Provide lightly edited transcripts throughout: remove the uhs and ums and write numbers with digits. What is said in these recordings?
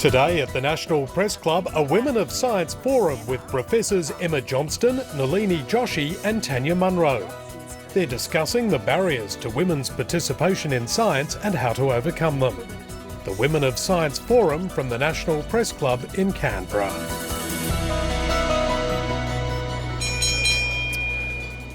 Today at the National Press Club, a Women of Science forum with Professors Emma Johnston, Nalini Joshi and Tanya Munro. They're discussing the barriers to women's participation in science and how to overcome them. The Women of Science forum from the National Press Club in Canberra.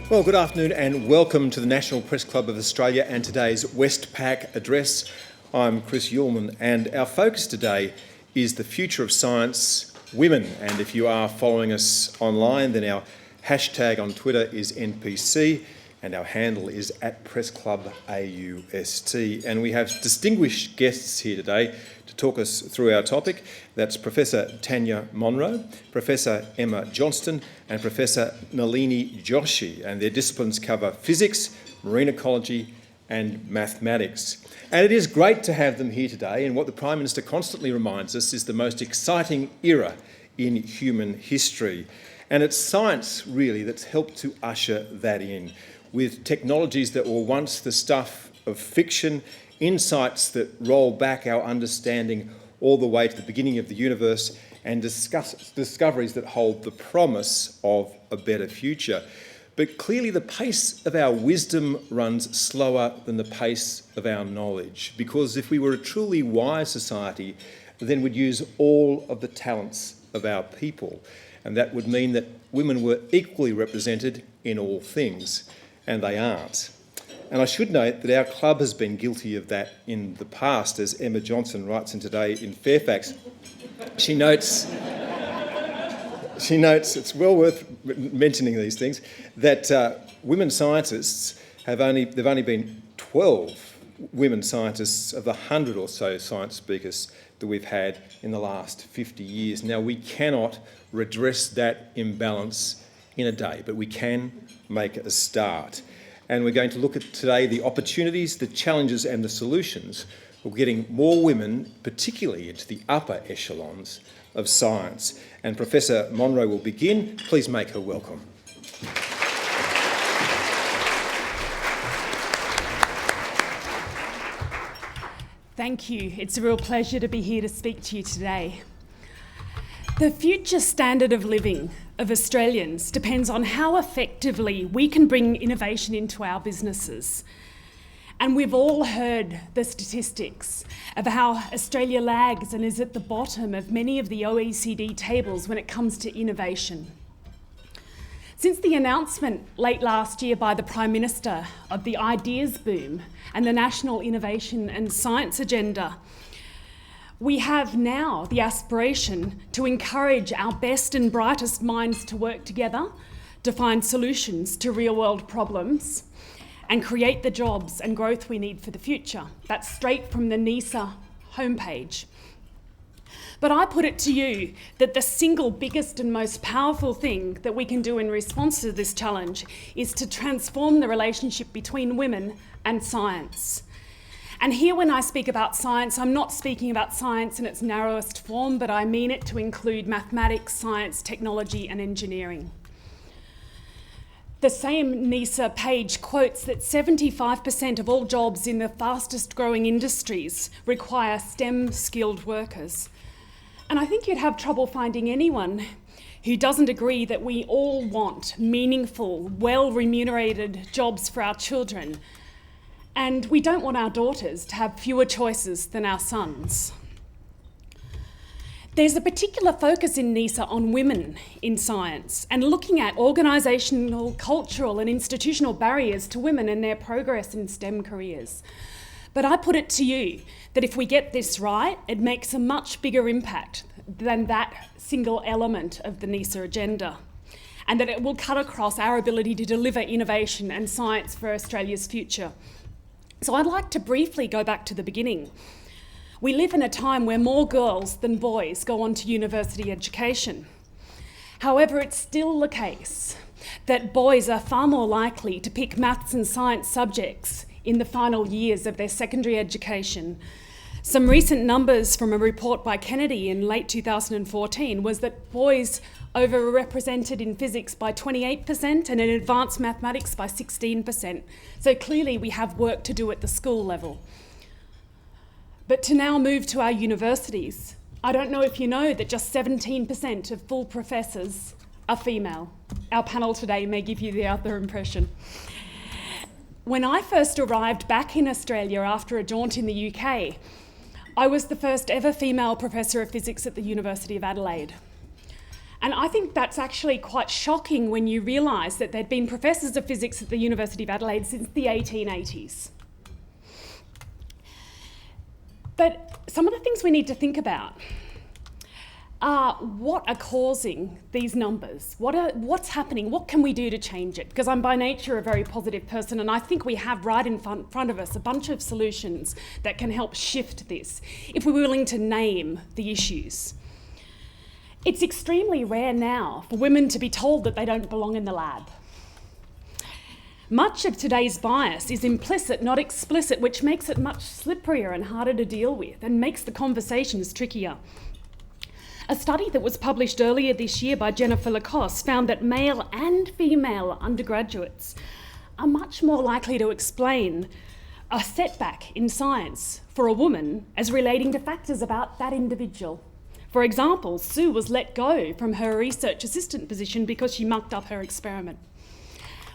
Well, good afternoon and welcome to the National Press Club of Australia and today's Westpac address. I'm Chris Uhlmann and our focus today is the future of science, women. And if you are following us online, then our hashtag on Twitter is NPC and our handle is @PressClubAUST. And we have distinguished guests here today to talk us through our topic. That's Professor Tanya Munro, Professor Emma Johnston and Professor Nalini Joshi. And their disciplines cover physics, marine ecology and mathematics. And it is great to have them here today, and what the Prime Minister constantly reminds us is the most exciting era in human history. And it's science, really, that's helped to usher that in, with technologies that were once the stuff of fiction, insights that roll back our understanding all the way to the beginning of the universe, and discoveries that hold the promise of a better future. But clearly the pace of our wisdom runs slower than the pace of our knowledge, because if we were a truly wise society, then we'd use all of the talents of our people. And that would mean that women were equally represented in all things, and they aren't. And I should note that our club has been guilty of that in the past, as Emma Johnston writes in Today in Fairfax. She notes, it's well worth mentioning these things, that women scientists they've only been 12 women scientists of the 100 or so science speakers that we've had in the last 50 years. Now, we cannot redress that imbalance in a day, but we can make a start. And we're going to look at today the opportunities, the challenges and the solutions of getting more women, particularly into the upper echelons of science. And Professor Munro will begin. Please make her welcome. Thank you. It's a real pleasure to be here to speak to you today. The future standard of living of Australians depends on how effectively we can bring innovation into our businesses. And we've all heard the statistics of how Australia lags and is at the bottom of many of the OECD tables when it comes to innovation. Since the announcement late last year by the Prime Minister of the Ideas Boom and the National Innovation and Science Agenda, we have now the aspiration to encourage our best and brightest minds to work together to find solutions to real-world problems and create the jobs and growth we need for the future. That's straight from the NISA homepage. But I put it to you that the single biggest and most powerful thing that we can do in response to this challenge is to transform the relationship between women and science. And here when I speak about science, I'm not speaking about science in its narrowest form, but I mean it to include mathematics, science, technology and engineering. The same NISA page quotes that 75% of all jobs in the fastest growing industries require STEM-skilled workers. And I think you'd have trouble finding anyone who doesn't agree that we all want meaningful, well-remunerated jobs for our children. And we don't want our daughters to have fewer choices than our sons. There's a particular focus in NISA on women in science and looking at organisational, cultural and institutional barriers to women and their progress in STEM careers. But I put it to you that if we get this right, it makes a much bigger impact than that single element of the NISA agenda, and that it will cut across our ability to deliver innovation and science for Australia's future. So I'd like to briefly go back to the beginning. We live in a time where more girls than boys go on to university education. However, it's still the case that boys are far more likely to pick maths and science subjects in the final years of their secondary education. Some recent numbers from a report by Kennedy in late 2014 was that boys overrepresented in physics by 28% and in advanced mathematics by 16%. So clearly we have work to do at the school level. But to now move to our universities, I don't know if you know that just 17% of full professors are female. Our panel today may give you the other impression. When I first arrived back in Australia after a jaunt in the UK, I was the first ever female professor of physics at the University of Adelaide. And I think that's actually quite shocking when you realise that there'd been professors of physics at the University of Adelaide since the 1880s. But some of the things we need to think about are what are causing these numbers? What's happening? What can we do to change it? Because I'm by nature a very positive person, and I think we have right in front of us a bunch of solutions that can help shift this if we're willing to name the issues. It's extremely rare now for women to be told that they don't belong in the lab. Much of today's bias is implicit, not explicit, which makes it much slipperier and harder to deal with and makes the conversations trickier. A study that was published earlier this year by Jennifer Lacoste found that male and female undergraduates are much more likely to explain a setback in science for a woman as relating to factors about that individual. For example, Sue was let go from her research assistant position because she mucked up her experiment.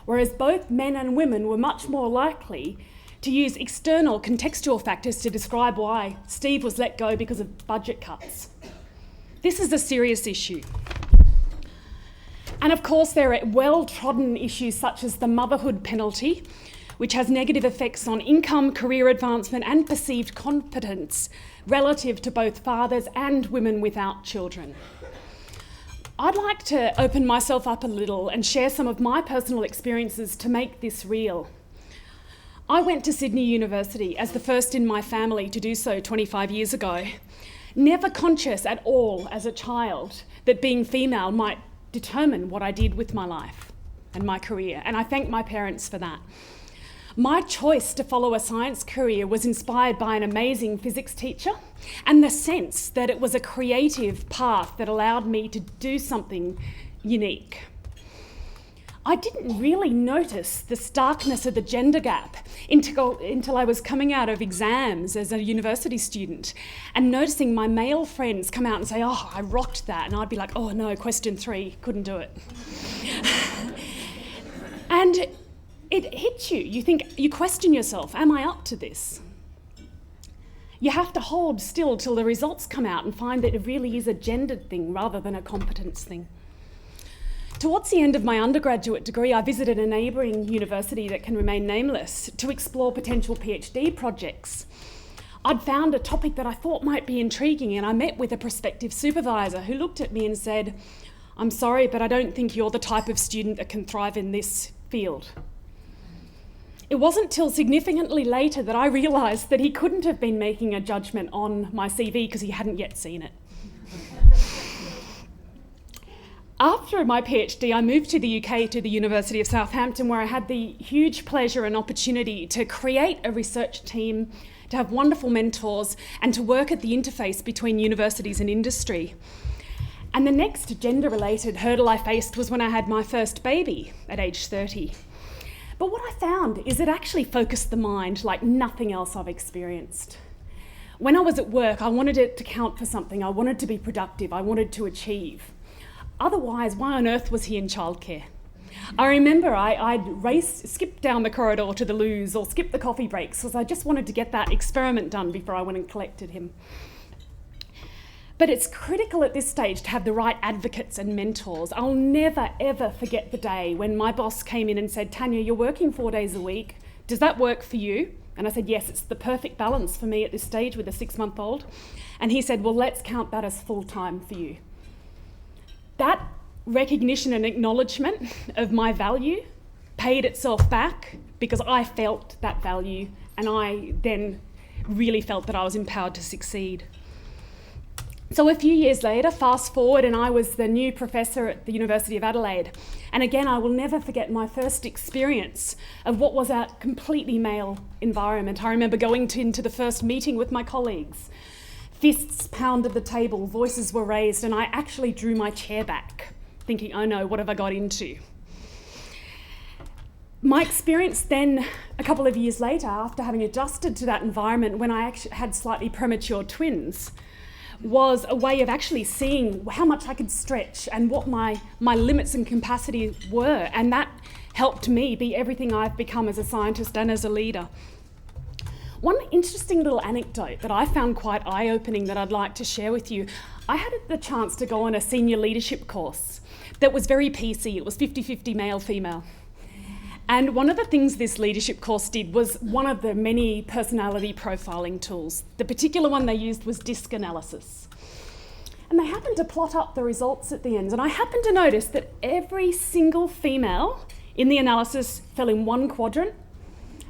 Whereas both men and women were much more likely to use external contextual factors to describe why Steve was let go because of budget cuts. This is a serious issue. And of course, there are well-trodden issues such as the motherhood penalty, which has negative effects on income, career advancement, and perceived competence relative to both fathers and women without children. I'd like to open myself up a little and share some of my personal experiences to make this real. I went to Sydney University as the first in my family to do so 25 years ago, never conscious at all as a child that being female might determine what I did with my life and my career, and I thank my parents for that. My choice to follow a science career was inspired by an amazing physics teacher and the sense that it was a creative path that allowed me to do something unique. I didn't really notice the starkness of the gender gap until I was coming out of exams as a university student and noticing my male friends come out and say, "Oh, I rocked that," and I'd be like, "Oh no, question 3, couldn't do it." And it hits you. You question yourself, am I up to this? You have to hold still till the results come out and find that it really is a gendered thing rather than a competence thing. Towards the end of my undergraduate degree, I visited a neighbouring university that can remain nameless to explore potential PhD projects. I'd found a topic that I thought might be intriguing, and I met with a prospective supervisor who looked at me and said, "I'm sorry, but I don't think you're the type of student that can thrive in this field." It wasn't till significantly later that I realised that he couldn't have been making a judgment on my CV because he hadn't yet seen it. After my PhD, I moved to the UK to the University of Southampton, where I had the huge pleasure and opportunity to create a research team, to have wonderful mentors, and to work at the interface between universities and industry. And the next gender-related hurdle I faced was when I had my first baby at age 30. But what I found is it actually focused the mind like nothing else I've experienced. When I was at work, I wanted it to count for something. I wanted to be productive. I wanted to achieve. Otherwise, why on earth was he in childcare? I remember I'd skip down the corridor to the loos or skip the coffee breaks because I just wanted to get that experiment done before I went and collected him. But it's critical at this stage to have the right advocates and mentors. I'll never, ever forget the day when my boss came in and said, "Tanya, you're working 4 days a week. Does that work for you?" And I said, "Yes, it's the perfect balance for me at this stage with a 6-month-old. And he said, "Well, let's count that as full-time for you." That recognition and acknowledgement of my value paid itself back because I felt that value, and I then really felt that I was empowered to succeed. So a few years later, fast forward, and I was the new professor at the University of Adelaide. And again, I will never forget my first experience of what was a completely male environment. I remember going into the first meeting with my colleagues. Fists pounded the table, voices were raised, and I actually drew my chair back, thinking, "Oh no, what have I got into?" My experience then, a couple of years later, after having adjusted to that environment when I actually had slightly premature twins, was a way of actually seeing how much I could stretch and what my limits and capacity were. And that helped me be everything I've become as a scientist and as a leader. One interesting little anecdote that I found quite eye-opening that I'd like to share with you. I had the chance to go on a senior leadership course that was very PC. It was 50-50 male-female. And one of the things this leadership course did was one of the many personality profiling tools. The particular one they used was DISC analysis. And they happened to plot up the results at the end. And I happened to notice that every single female in the analysis fell in one quadrant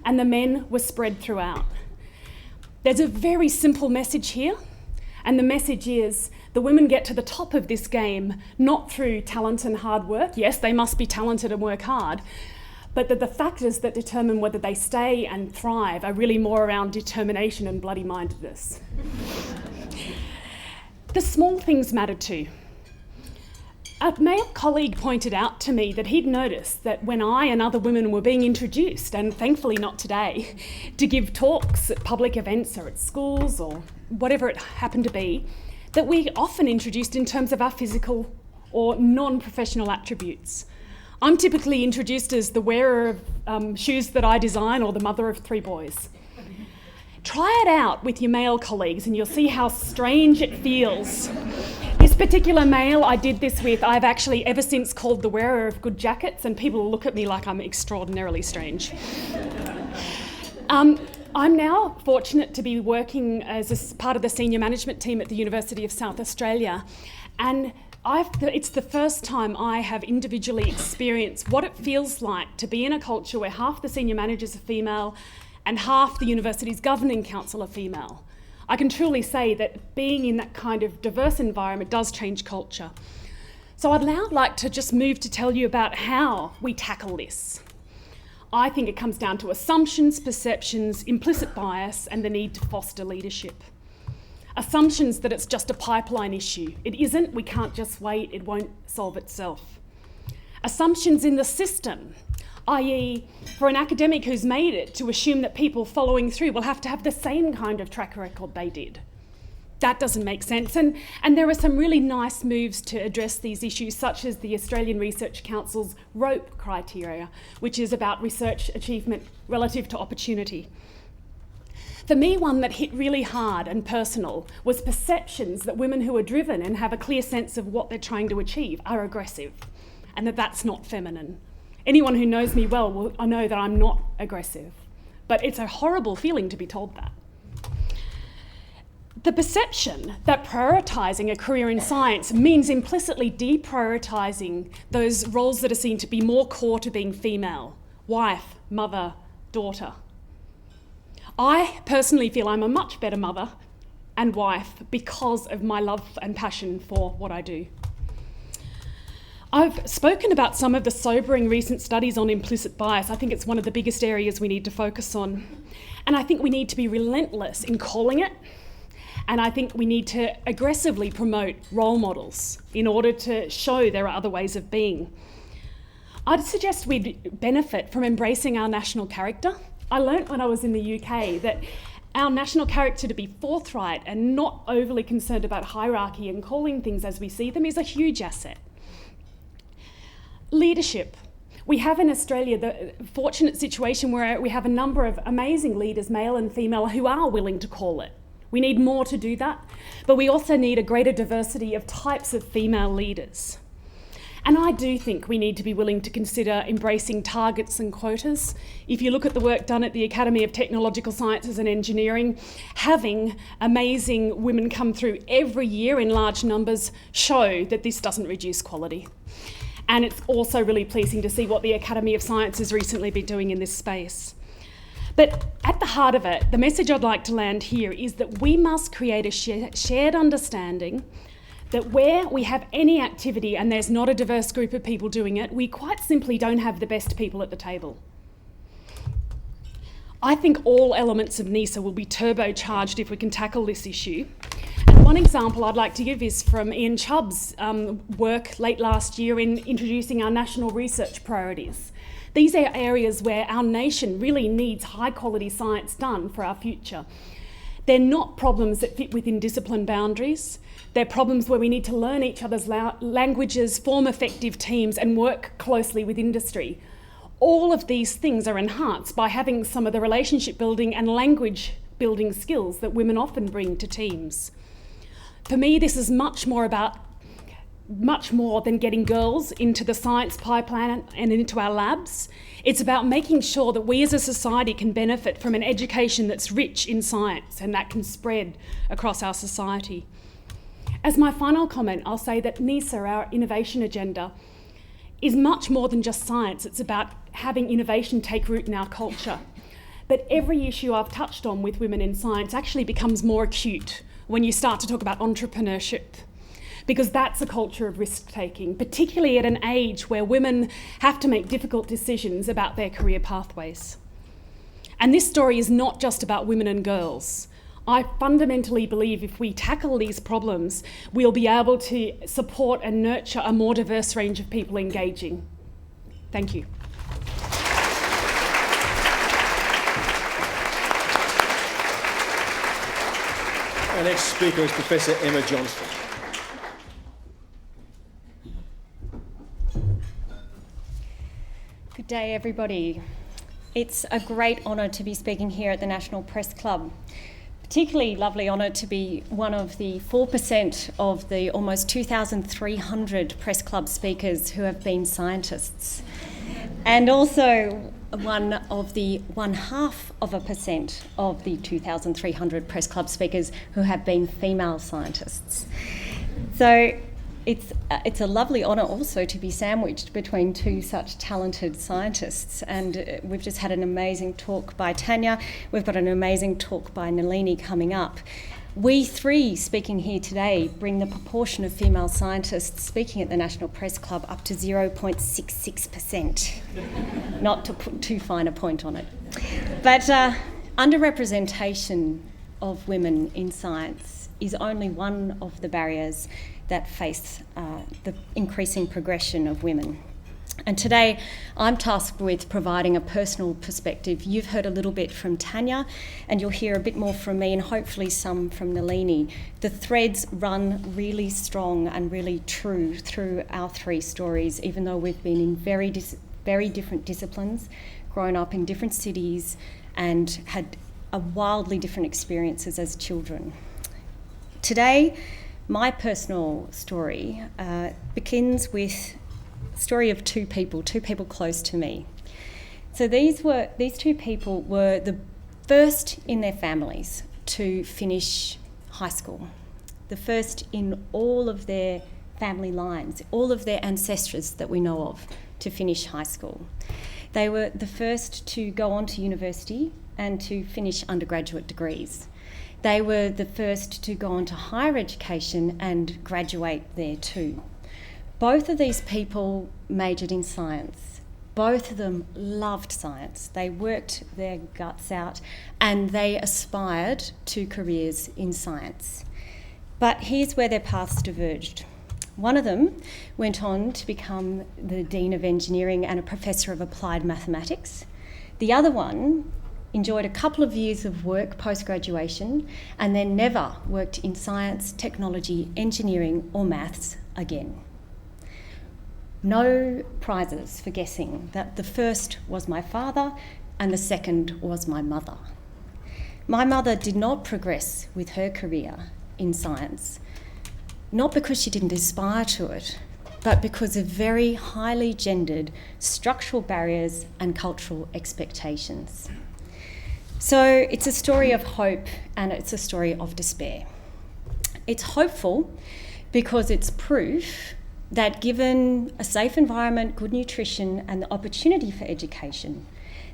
and the men were spread throughout. There's a very simple message here. And the message is the women get to the top of this game not through talent and hard work. Yes, they must be talented and work hard. But that the factors that determine whether they stay and thrive are really more around determination and bloody-mindedness. The small things matter too. A male colleague pointed out to me that he'd noticed that when I and other women were being introduced, and thankfully not today, to give talks at public events or at schools or whatever it happened to be, that we often introduced in terms of our physical or non-professional attributes. I'm typically introduced as the wearer of shoes that I design or the mother of 3 boys. Try it out with your male colleagues and you'll see how strange it feels. This particular male I did this with, I've actually ever since called the wearer of good jackets, and people look at me like I'm extraordinarily strange. I'm now fortunate to be working as a part of the senior management team at the University of South Australia, and it's the first time I have individually experienced what it feels like to be in a culture where half the senior managers are female and half the university's governing council are female. I can truly say that being in that kind of diverse environment does change culture. So I'd now like to just move to tell you about how we tackle this. I think it comes down to assumptions, perceptions, implicit bias, and the need to foster leadership. Assumptions that it's just a pipeline issue. It isn't, we can't just wait, it won't solve itself. Assumptions in the system, i.e. for an academic who's made it to assume that people following through will have to have the same kind of track record they did. That doesn't make sense. And there are some really nice moves to address these issues, such as the Australian Research Council's ROPE criteria, which is about research achievement relative to opportunity. For me, one that hit really hard and personal was perceptions that women who are driven and have a clear sense of what they're trying to achieve are aggressive, and that that's not feminine. Anyone who knows me well will know that I'm not aggressive, but it's a horrible feeling to be told that. The perception that prioritising a career in science means implicitly deprioritising those roles that are seen to be more core to being female: wife, mother, daughter. I personally feel I'm a much better mother and wife because of my love and passion for what I do. I've spoken about some of the sobering recent studies on implicit bias. I think it's one of the biggest areas we need to focus on. And I think we need to be relentless in calling it. And I think we need to aggressively promote role models in order to show there are other ways of being. I'd suggest we'd benefit from embracing our national character. I learnt when I was in the UK that our national character to be forthright and not overly concerned about hierarchy and calling things as we see them is a huge asset. Leadership. We have in Australia the fortunate situation where we have a number of amazing leaders, male and female, who are willing to call it. We need more to do that, but we also need a greater diversity of types of female leaders. And I do think we need to be willing to consider embracing targets and quotas. If you look at the work done at the Academy of Technological Sciences and Engineering, having amazing women come through every year in large numbers show that this doesn't reduce quality. And it's also really pleasing to see what the Academy of Science has recently been doing in this space. But at the heart of it, the message I'd like to land here is that we must create a shared understanding that where we have any activity and there's not a diverse group of people doing it, we quite simply don't have the best people at the table. I think all elements of NISA will be turbocharged if we can tackle this issue. And one example I'd like to give is from Ian Chubb's work late last year in introducing our national research priorities. These are areas where our nation really needs high quality science done for our future. They're not problems that fit within discipline boundaries. They're problems where we need to learn each other's languages, form effective teams, and work closely with industry. All of these things are enhanced by having some of the relationship building and language building skills that women often bring to teams. For me, this is much more than getting girls into the science pipeline and into our labs. It's about making sure that we as a society can benefit from an education that's rich in science and that can spread across our society. As my final comment, I'll say that NISA, our innovation agenda, is much more than just science. It's about having innovation take root in our culture. But every issue I've touched on with women in science actually becomes more acute when you start to talk about entrepreneurship, because that's a culture of risk-taking, particularly at an age where women have to make difficult decisions about their career pathways. And this story is not just about women and girls. I fundamentally believe if we tackle these problems, we'll be able to support and nurture a more diverse range of people engaging. Thank you. Our next speaker is Professor Emma Johnston. Good day, everybody. It's a great honour to be speaking here at the National Press Club. Particularly lovely honour to be one of the 4% of the almost 2,300 Press Club speakers who have been scientists, and also one of the 0.5% of the 2,300 Press Club speakers who have been female scientists. So it's a lovely honour also to be sandwiched between two such talented scientists, and we've just had an amazing talk by Tanya. We've got an amazing talk by Nalini coming up. We three speaking here today bring the proportion of female scientists speaking at the National Press Club up to 0.66%. Not to put too fine a point on it. But underrepresentation of women in science is only one of the barriers that face the increasing progression of women. And today I'm tasked with providing a personal perspective. You've heard a little bit from Tanya, and you'll hear a bit more from me and hopefully some from Nalini. The threads run really strong and really true through our three stories, even though we've been in very different disciplines, grown up in different cities, and had wildly different experiences as children. Today, my personal story begins with the story of two people close to me. So these two people were the first in their families to finish high school, the first in all of their family lines, all of their ancestors that we know of to finish high school. They were the first to go on to university and to finish undergraduate degrees. They were the first to go on to higher education and graduate there too. Both of these people majored in science. Both of them loved science. They worked their guts out and they aspired to careers in science. But here's where their paths diverged. One of them went on to become the Dean of Engineering and a Professor of Applied Mathematics. The other one enjoyed a couple of years of work post-graduation and then never worked in science, technology, engineering or maths again. No prizes for guessing that the first was my father and the second was my mother. My mother did not progress with her career in science, not because she didn't aspire to it, but because of very highly gendered structural barriers and cultural expectations. So it's a story of hope and it's a story of despair. It's hopeful because it's proof that given a safe environment, good nutrition and the opportunity for education,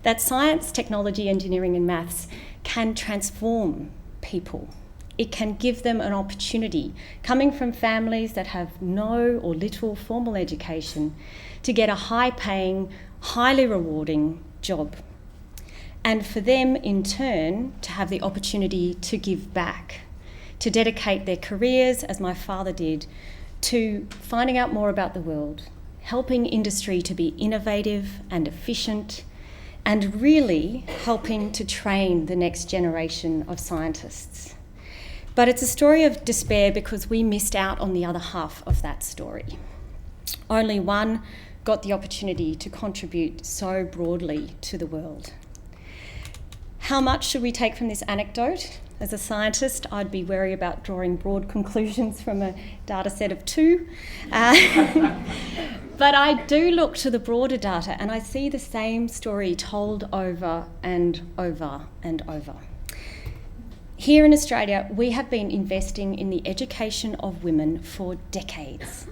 that science, technology, engineering and maths can transform people. It can give them an opportunity, coming from families that have no or little formal education, to get a high-paying, highly rewarding job. And for them, in turn, to have the opportunity to give back, to dedicate their careers, as my father did, to finding out more about the world, helping industry to be innovative and efficient, and really helping to train the next generation of scientists. But it's a story of despair because we missed out on the other half of that story. Only one got the opportunity to contribute so broadly to the world. How much should we take from this anecdote? As a scientist, I'd be wary about drawing broad conclusions from a data set of 2. But I do look to the broader data and I see the same story told over and over and over. Here in Australia, we have been investing in the education of women for decades,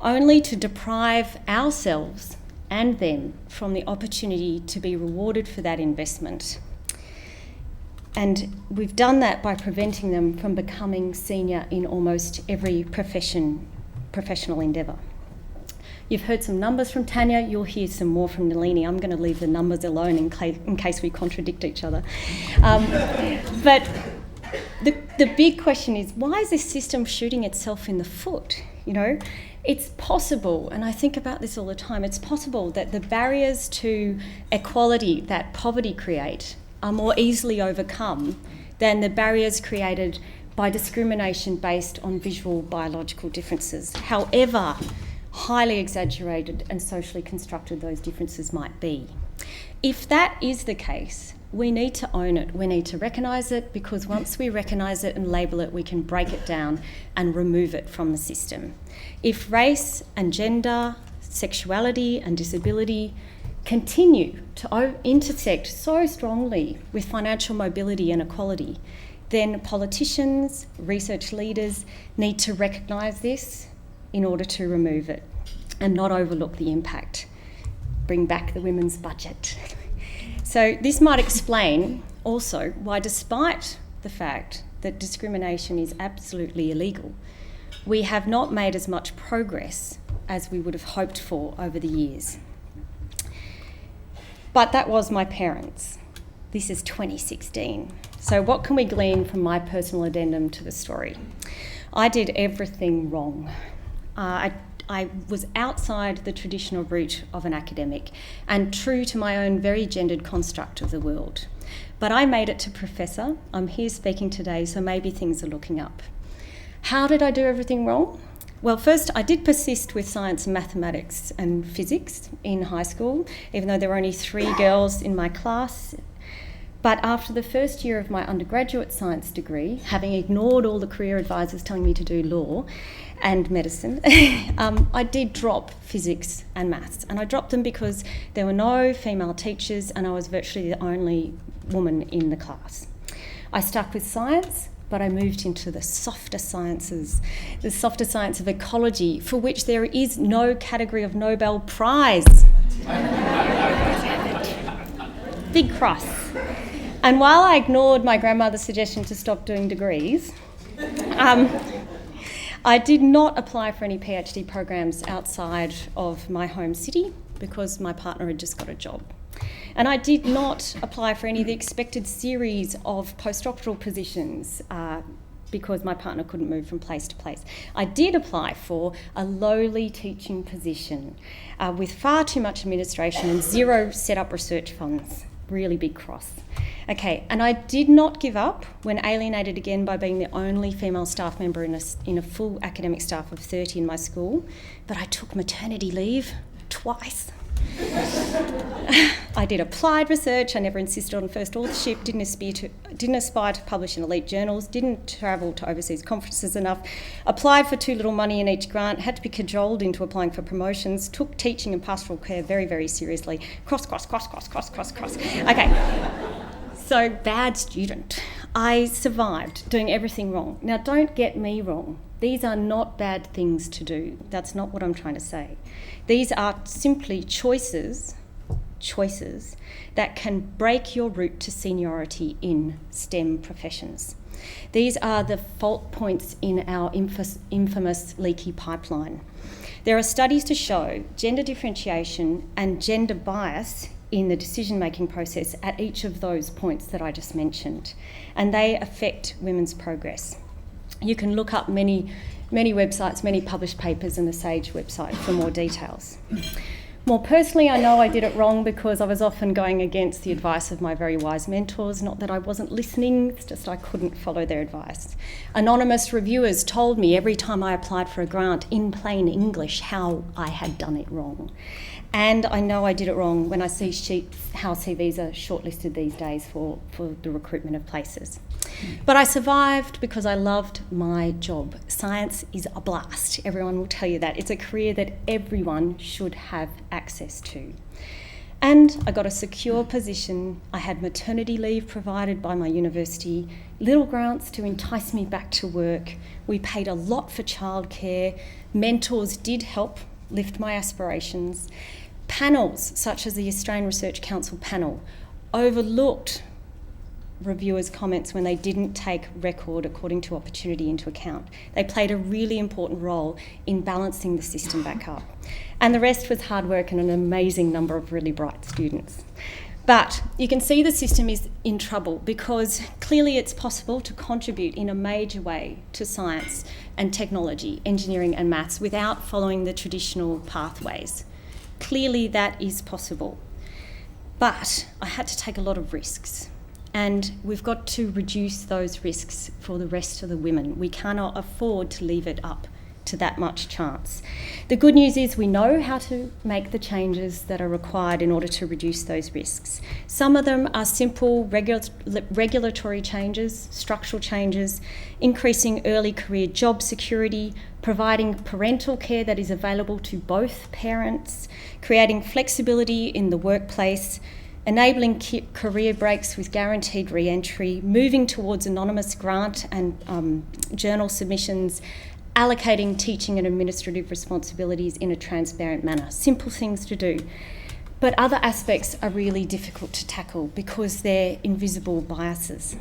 only to deprive ourselves and them from the opportunity to be rewarded for that investment. And we've done that by preventing them from becoming senior in almost every professional endeavour. You've heard some numbers from Tanya, you'll hear some more from Nalini. I'm going to leave the numbers alone in case we contradict each other. But the big question is, why is this system shooting itself in the foot? You know, it's possible, and I think about this all the time, it's possible that the barriers to equality that poverty create are more easily overcome than the barriers created by discrimination based on visual biological differences, however highly exaggerated and socially constructed those differences might be. If that is the case, we need to own it, we need to recognise it, because once we recognise it and label it, we can break it down and remove it from the system. If race and gender, sexuality and disability continue to intersect so strongly with financial mobility and equality, then politicians, research leaders need to recognise this in order to remove it and not overlook the impact. Bring back the women's budget. So this might explain also why, despite the fact that discrimination is absolutely illegal, we have not made as much progress as we would have hoped for over the years. But that was my parents. This is 2016. So what can we glean from my personal addendum to the story? I did everything wrong. I was outside the traditional route of an academic and true to my own very gendered construct of the world. But I made it to professor. I'm here speaking today, so maybe things are looking up. How did I do everything wrong? Well, first, I did persist with science, mathematics and physics in high school, even though there were only 3 girls in my class. But after the first year of my undergraduate science degree, having ignored all the career advisors telling me to do law and medicine, I did drop physics and maths. And I dropped them because there were no female teachers and I was virtually the only woman in the class. I stuck with science, but I moved into the softer sciences, the softer science of ecology, for which there is no category of Nobel Prize. Big cross. And while I ignored my grandmother's suggestion to stop doing degrees, I did not apply for any PhD programs outside of my home city because my partner had just got a job. And I did not apply for any of the expected series of postdoctoral positions because my partner couldn't move from place to place. I did apply for a lowly teaching position with far too much administration and 0 set-up research funds. Really big cross. Okay, and I did not give up when alienated again by being the only female staff member in a full academic staff of 30 in my school, but I took maternity leave twice. I did applied research. I never insisted on first authorship, didn't aspire to publish in elite journals, didn't travel to overseas conferences enough, applied for too little money in each grant, had to be cajoled into applying for promotions, took teaching and pastoral care very, very seriously. Cross. Okay, so bad student. I survived doing everything wrong. Now, don't get me wrong. These are not bad things to do. That's not what I'm trying to say. These are simply choices that can break your route to seniority in STEM professions. These are the fault points in our infamous leaky pipeline. There are studies to show gender differentiation and gender bias in the decision-making process at each of those points that I just mentioned, and they affect women's progress. You can look up many websites, many published papers in the SAGE website for more details. More personally, I know I did it wrong because I was often going against the advice of my very wise mentors. Not that I wasn't listening, it's just I couldn't follow their advice. Anonymous reviewers told me every time I applied for a grant in plain English how I had done it wrong. And I know I did it wrong when I see how CVs are shortlisted these days for the recruitment of places. But I survived because I loved my job. Science is a blast. Everyone will tell you that. It's a career that everyone should have access to. And I got a secure position. I had maternity leave provided by my university, little grants to entice me back to work. We paid a lot for childcare. Mentors did help lift my aspirations. Panels, such as the Australian Research Council panel, overlooked reviewers' comments when they didn't take record according to opportunity into account. They played a really important role in balancing the system back up. And the rest was hard work and an amazing number of really bright students. But you can see the system is in trouble because clearly it's possible to contribute in a major way to science and technology, engineering and maths without following the traditional pathways. Clearly that is possible. But I had to take a lot of risks. And we've got to reduce those risks for the rest of the women. We cannot afford to leave it up to that much chance. The good news is we know how to make the changes that are required in order to reduce those risks. Some of them are simple regulatory changes, structural changes, increasing early career job security, providing parental care that is available to both parents, creating flexibility in the workplace, enabling career breaks with guaranteed re-entry, moving towards anonymous grant and journal submissions, allocating teaching and administrative responsibilities in a transparent manner. Simple things to do. But other aspects are really difficult to tackle because they're invisible biases.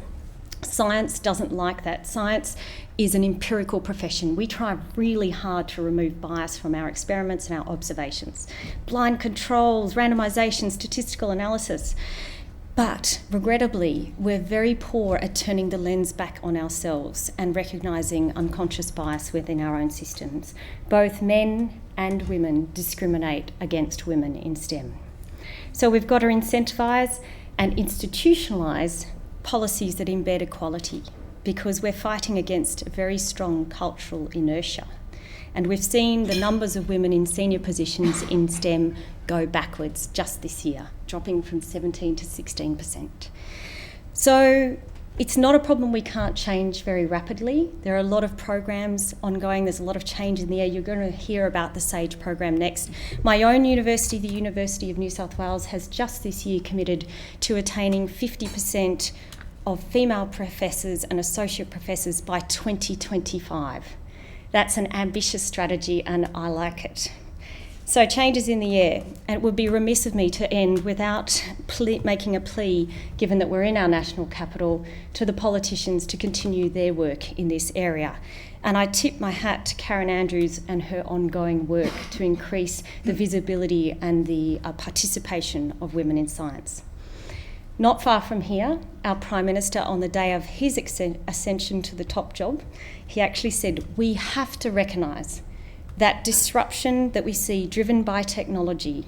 Science doesn't like that. Science is an empirical profession. We try really hard to remove bias from our experiments and our observations. Blind controls, randomisation, statistical analysis. But regrettably, we're very poor at turning the lens back on ourselves and recognising unconscious bias within our own systems. Both men and women discriminate against women in STEM. So we've got to incentivise and institutionalise policies that embed equality because we're fighting against a very strong cultural inertia. And we've seen the numbers of women in senior positions in STEM go backwards just this year, dropping from 17 to 16%. So it's not a problem we can't change very rapidly. There are a lot of programs ongoing. There's a lot of change in the air. You're going to hear about the SAGE program next. My own university, the University of New South Wales, has just this year committed to attaining 50% of female professors and associate professors by 2025. That's an ambitious strategy and I like it. So change is in the air, and it would be remiss of me to end without making a plea, given that we're in our national capital, to the politicians to continue their work in this area. And I tip my hat to Karen Andrews and her ongoing work to increase the visibility and the participation of women in science. Not far from here, our Prime Minister, on the day of his ascension to the top job, he actually said, we have to recognise that disruption that we see driven by technology,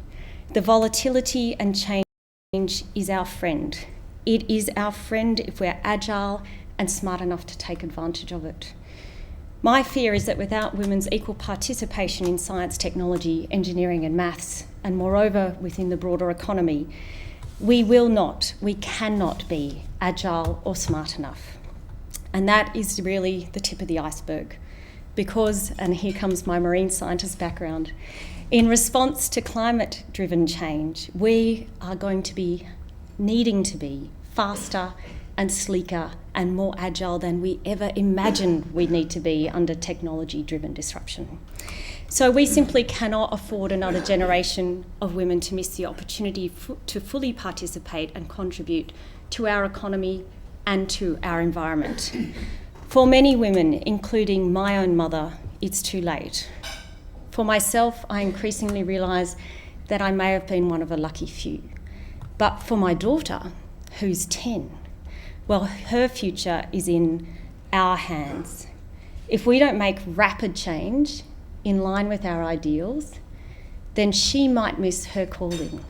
the volatility and change is our friend. It is our friend if we're agile and smart enough to take advantage of it. My fear is that without women's equal participation in science, technology, engineering and maths, and moreover within the broader economy, we cannot be agile or smart enough. And that is really the tip of the iceberg. Because, and here comes my marine scientist background, in response to climate-driven change, we are going to be needing to be faster and sleeker and more agile than we ever imagined we need to be under technology-driven disruption. So we simply cannot afford another generation of women to miss the opportunity to fully participate and contribute to our economy and to our environment. For many women, including my own mother, it's too late. For myself, I increasingly realise that I may have been one of a lucky few. But for my daughter, who's 10, well, her future is in our hands. If we don't make rapid change in line with our ideals, then she might miss her calling.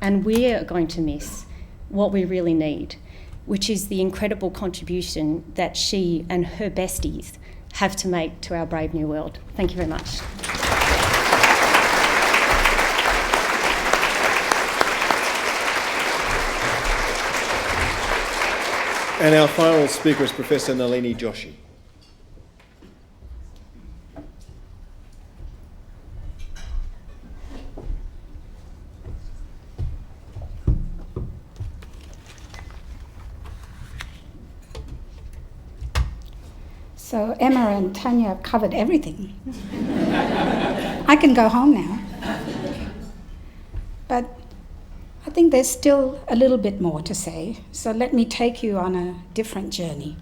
And we're going to miss what we really need, which is the incredible contribution that she and her besties have to make to our brave new world. Thank you very much. And our final speaker is Professor Nalini Joshi. So Emma and Tanya have covered everything. I can go home now. But I think there's still a little bit more to say, so let me take you on a different journey.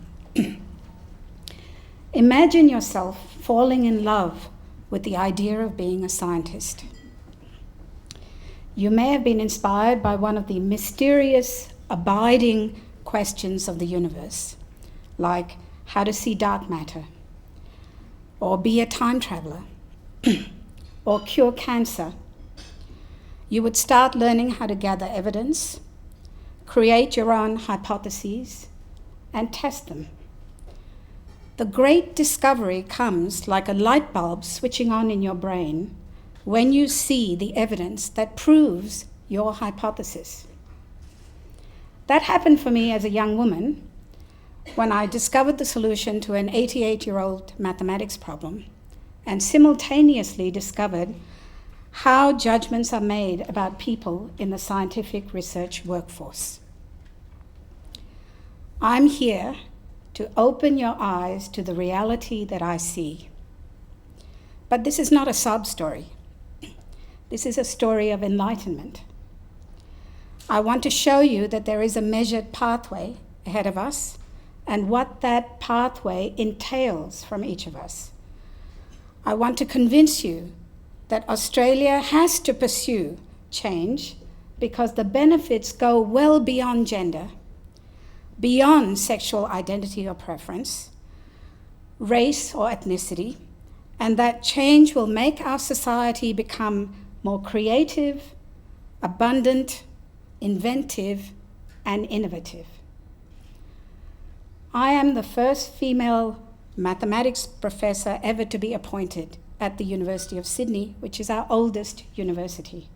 Imagine yourself falling in love with the idea of being a scientist. You may have been inspired by one of the mysterious, abiding questions of the universe, like how to see dark matter, or be a time traveler, or cure cancer. You would start learning how to gather evidence, create your own hypotheses, and test them. The great discovery comes like a light bulb switching on in your brain when you see the evidence that proves your hypothesis. That happened for me as a young woman when I discovered the solution to an 88-year-old mathematics problem and simultaneously discovered how judgments are made about people in the scientific research workforce. I'm here to open your eyes to the reality that I see. But this is not a sob story. This is a story of enlightenment. I want to show you that there is a measured pathway ahead of us and what that pathway entails from each of us. I want to convince you that Australia has to pursue change because the benefits go well beyond gender, beyond sexual identity or preference, race or ethnicity, and that change will make our society become more creative, abundant, inventive, and innovative. I am the first female mathematics professor ever to be appointed at the University of Sydney, which is our oldest university.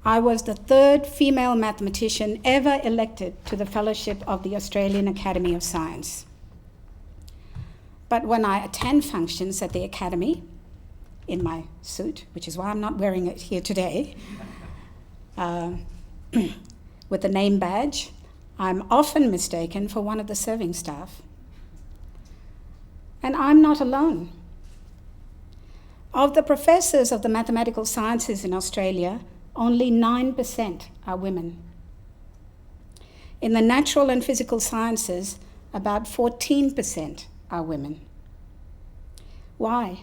I was the third female mathematician ever elected to the fellowship of the Australian Academy of Science. But when I attend functions at the Academy, in my suit, which is why I'm not wearing it here today, with a name badge, I'm often mistaken for one of the serving staff. And I'm not alone. Of the professors of the mathematical sciences in Australia, only 9% are women. In the natural and physical sciences, about 14% are women. Why?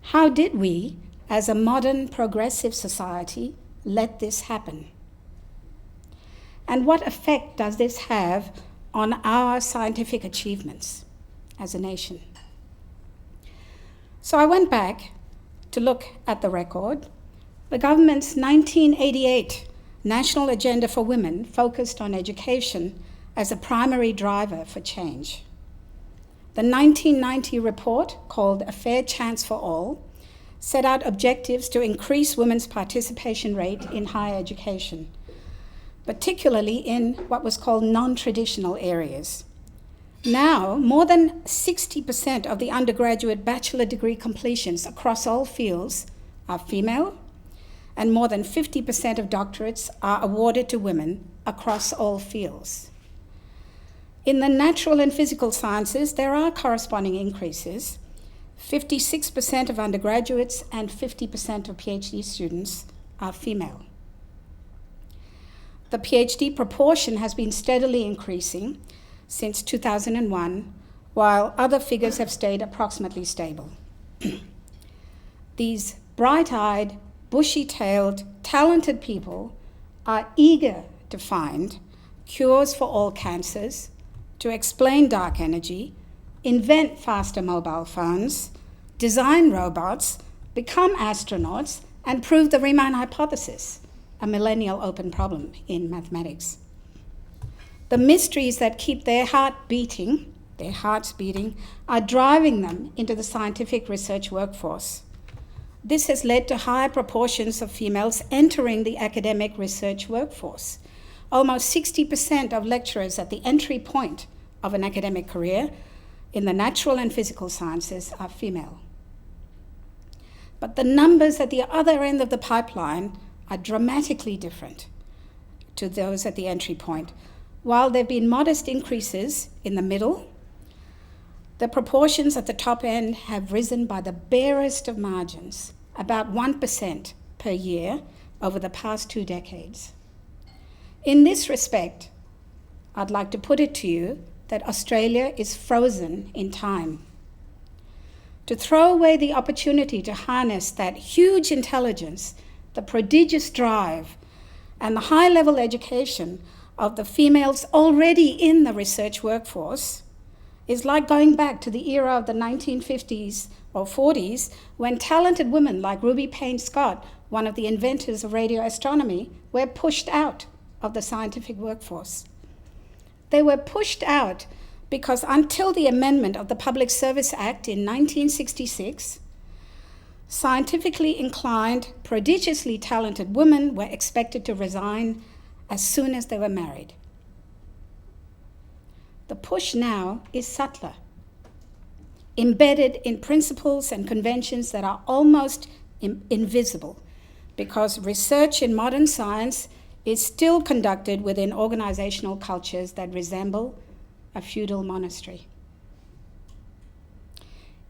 How did we, as a modern progressive society, let this happen? And what effect does this have on our scientific achievements as a nation? So I went back to look at the record. The government's 1988 National Agenda for Women focused on education as a primary driver for change. The 1990 report, called A Fair Chance for All, set out objectives to increase women's participation rate in higher education, particularly in what was called non-traditional areas. Now, more than 60% of the undergraduate bachelor degree completions across all fields are female, and more than 50% of doctorates are awarded to women across all fields. In the natural and physical sciences, there are corresponding increases. 56% of undergraduates and 50% of PhD students are female. The PhD proportion has been steadily increasing since 2001, while other figures have stayed approximately stable. These bright-eyed, bushy-tailed, talented people are eager to find cures for all cancers, to explain dark energy, invent faster mobile phones, design robots, become astronauts, and prove the Riemann hypothesis, a millennial open problem in mathematics. The mysteries that keep their hearts beating, are driving them into the scientific research workforce. This has led to higher proportions of females entering the academic research workforce. Almost 60% of lecturers at the entry point of an academic career in the natural and physical sciences are female. But the numbers at the other end of the pipeline are dramatically different to those at the entry point. While there have been modest increases in the middle, the proportions at the top end have risen by the barest of margins, about 1% per year over the past 2 decades. In this respect, I'd like to put it to you that Australia is frozen in time. To throw away the opportunity to harness that huge intelligence, the prodigious drive, and the high-level education of the females already in the research workforce is like going back to the era of the 1950s or 40s when talented women like Ruby Payne Scott, one of the inventors of radio astronomy, were pushed out of the scientific workforce. They were pushed out because until the amendment of the Public Service Act in 1966, scientifically inclined, prodigiously talented women were expected to resign as soon as they were married. The push now is subtler, embedded in principles and conventions that are almost invisible, because research in modern science is still conducted within organizational cultures that resemble a feudal monastery.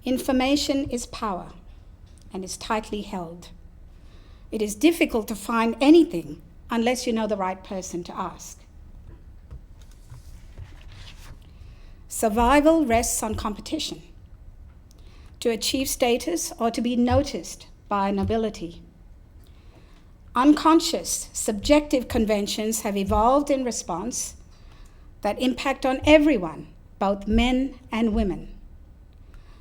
Information is power and is tightly held. It is difficult to find anything unless you know the right person to ask. Survival rests on competition. To achieve status or to be noticed by nobility. Unconscious, subjective conventions have evolved in response that impact on everyone, both men and women.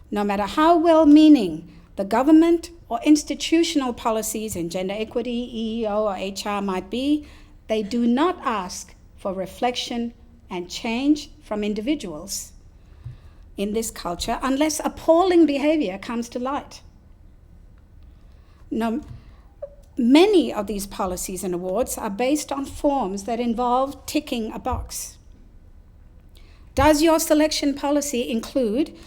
No matter how well-meaning the government or institutional policies in gender equity, EEO, or HR might be, they do not ask for reflection and change from individuals in this culture unless appalling behavior comes to light. Now, many of these policies and awards are based on forms that involve ticking a box. Does your selection policy include,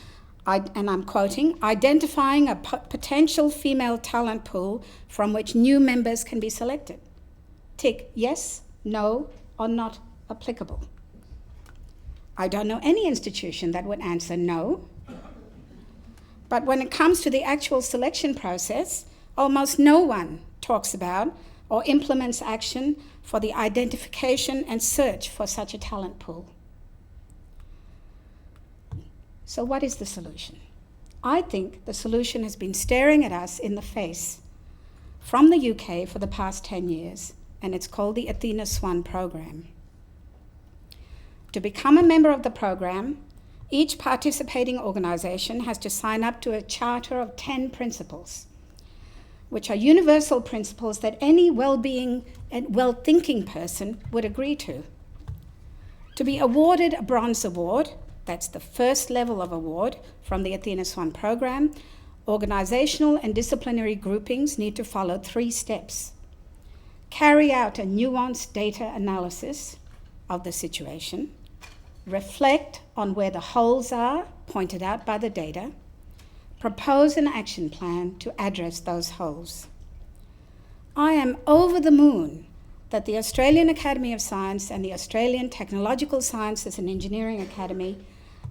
and I'm quoting, identifying a potential female talent pool from which new members can be selected? Tick yes, no, or not applicable. I don't know any institution that would answer no. But when it comes to the actual selection process, almost no one talks about or implements action for the identification and search for such a talent pool. So what is the solution? I think the solution has been staring at us in the face from the UK for the past 10 years, and it's called the Athena Swan Program. To become a member of the program, each participating organisation has to sign up to a charter of 10 principles, which are universal principles that any well-being and well-thinking person would agree to. To be awarded a bronze award, that's the first level of award from the Athena Swan Program, organisational and disciplinary groupings need to follow 3 steps. Carry out a nuanced data analysis of the situation, reflect on where the holes are pointed out by the data, propose an action plan to address those holes. I am over the moon that the Australian Academy of Science and the Australian Technological Sciences and Engineering Academy